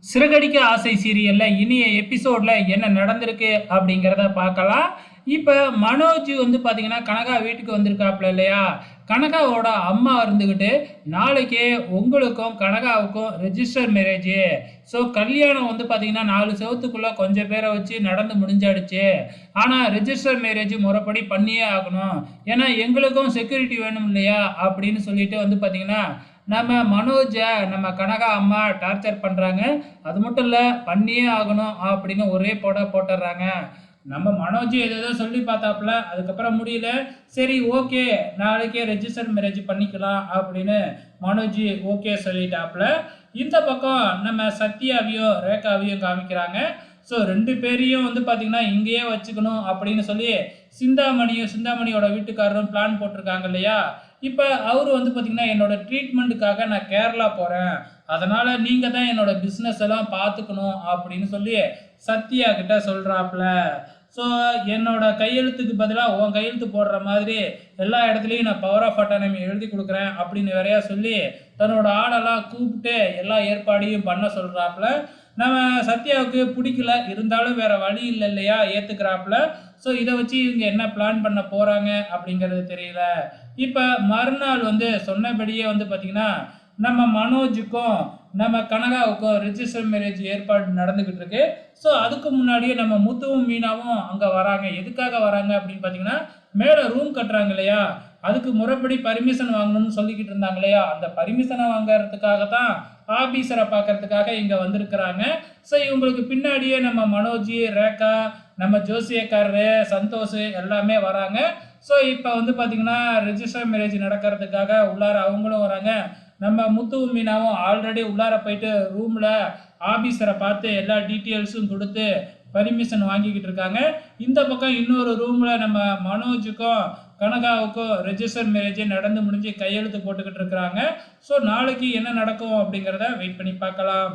சிறகடிக்க ஆசை சீரியல்ல இனிய எபிசோட்ல என்ன நடந்திருக்கு அப்படிங்கிறத பார்க்கலாம். இப்ப மனோஜ் வந்து பார்த்தீங்கன்னா, கனகா வீட்டுக்கு வந்திருக்காப்ல இல்லையா? கனகாவோட அம்மா இருந்துகிட்டு, நாளைக்கே உங்களுக்கும் கனகாவுக்கும் ரெஜிஸ்டர் மேரேஜ். ஸோ கல்யாணம் வந்து பார்த்தீங்கன்னா, 4 செவுத்துக்குள்ள கொஞ்சம் பேர வச்சு நடந்து முடிஞ்சாடுச்சு. ஆனா ரெஜிஸ்டர் மேரேஜ் முறைப்படி பண்ணியே ஆகணும். ஏன்னா எங்களுக்கும் செக்யூரிட்டி வேணும் இல்லையா? அப்படின்னு சொல்லிட்டு வந்து பார்த்தீங்கன்னா, நம்ம மனோஜ நம்ம கனகா அம்மா டார்ச்சர் பண்றாங்க. அது மட்டும் இல்ல, பண்ணியே ஆகணும் அப்படின்னு ஒரே போட போட்டுர்றாங்க. நம்ம மனோஜ் ஏதேதோ சொல்லி பார்த்தாப்புல, அதுக்கப்புறம் முடியல. சரி ஓகே, நாளைக்கே ரெஜிஸ்டர் மேரேஜ் பண்ணிக்கலாம் அப்படின்னு மனோஜ் ஓகே சொல்லிட்டாப்புல. இந்த பக்கம் நம்ம சத்யாவையும் ரேகாவையும் காமிக்கிறாங்க. ஸோ 2 பேரையும் வந்து பார்த்தீங்கன்னா, இங்கேயே வச்சுக்கணும் அப்படின்னு சொல்லி சிந்தாமணியும் சிந்தாமணியோட வீட்டுக்காரரும் பிளான் போட்டிருக்காங்க இல்லையா? இப்ப அவரு வந்து பார்த்தீங்கன்னா, என்னோட ட்ரீட்மெண்ட்டுக்காக நான் கேரளா போறேன். அதனால நீங்க தான் என்னோட பிசினஸ் எல்லாம் பார்த்துக்கணும் அப்படின்னு சொல்லி சத்யா கிட்ட சொல்றாப்ல. ஸோ என்னோட கையெழுத்துக்கு பதிலா உன் கையெழுத்து போடுற மாதிரி எல்லா இடத்துலயும் நான் பவர் ஆஃப் அட்டானமி எழுதி கொடுக்குறேன் அப்படின்னு வேறையா சொல்லி தன்னோட ஆளெல்லாம் கூப்பிட்டு எல்லா ஏற்பாடையும் பண்ண சொல்றாப்ல. நம்ம சத்யாவுக்கு பிடிக்கல, இருந்தாலும் வேற வழி இல்லை இல்லையா, ஏத்துக்கிறாப்ல. ஸோ இதை வச்சு இவங்க என்ன பிளான் பண்ண போறாங்க அப்படிங்கிறது தெரியல. இப்ப மறுநாள் வந்து சொன்னபடியே வந்து பாத்தீங்கன்னா, நம்ம மனோஜுக்கும் நம்ம கனகாவுக்கும் ரெஜிஸ்டர் மேரேஜ் ஏற்பாடு நடந்துகிட்டு இருக்கு. ஸோ அதுக்கு முன்னாடியே நம்ம முத்துவும் மீனாவும் அங்க வராங்க. எதுக்காக வராங்க அப்படின்னு பாத்தீங்கன்னா, மேல ரூம் கட்டுறாங்க இல்லையா, அதுக்கு முறைப்படி பர்மிஷன் வாங்கணும்னு சொல்லிக்கிட்டு இருந்தாங்க இல்லையா, அந்த பர்மிஷனை வாங்கறதுக்காக தான் ஆபீசரை பார்க்கறதுக்காக இங்க வந்திருக்கிறாங்க. ஸோ இவங்களுக்கு பின்னாடியே நம்ம மனோஜ், ரேகா, நம்ம ஜோசியக்காரரு, சந்தோஷ் எல்லாமே வராங்க. ஸோ இப்போ வந்து பார்த்தீங்கன்னா, ரெஜிஸ்டர் மேரேஜ் நடக்கிறதுக்காக உள்ளார அவங்களும் வராங்க. நம்ம முத்துவும் மீனாவும் ஆல்ரெடி உள்ளார போயிட்டு ரூமில் ஆபீஸரை பார்த்து எல்லா டீட்டெயில்ஸும் கொடுத்து பர்மிஷன் வாங்கிக்கிட்டு இருக்காங்க. இந்த பக்கம் இன்னொரு ரூமில் நம்ம மனோஜுக்கும் கனகாவுக்கும் ரெஜிஸ்டர் மேரேஜ் நடந்து முடிஞ்சு கையெழுத்து போட்டுக்கிட்டு இருக்கிறாங்க. ஸோ நாளைக்கு என்ன நடக்கும் அப்படிங்கிறத வெயிட் பண்ணி பார்க்கலாம்.